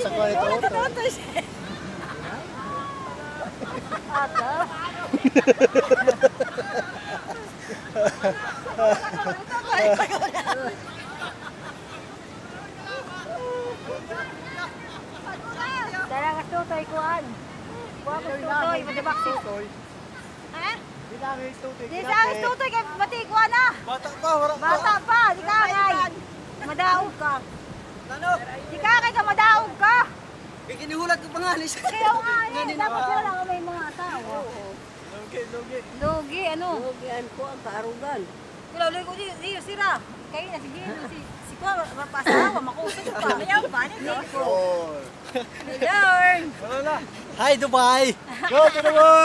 sa kuwan ito. Ata. Dala ka tutoy kuan. Kuha ko tutoy, madibak si. Ha? Di lang ito. Di sa akin tutoy kay pati kuan na. Bata pa, wala pa. Bata pa, di ka ngay. Madaog ka. Ano? Di ka kay ka madaog ka. Kinihulat ko pa nga. Kaya nga eh, dapat sila lang may mga asawa. Lugi. Lugi, ano? Lugian ko ang kaarugan. Kula ulit ko di sira. Kaya na sige si ko pasawa makusog pa. Ayaw ba ni ko. Oh. Learn. Wala na. Hi Dubai. Go to the world.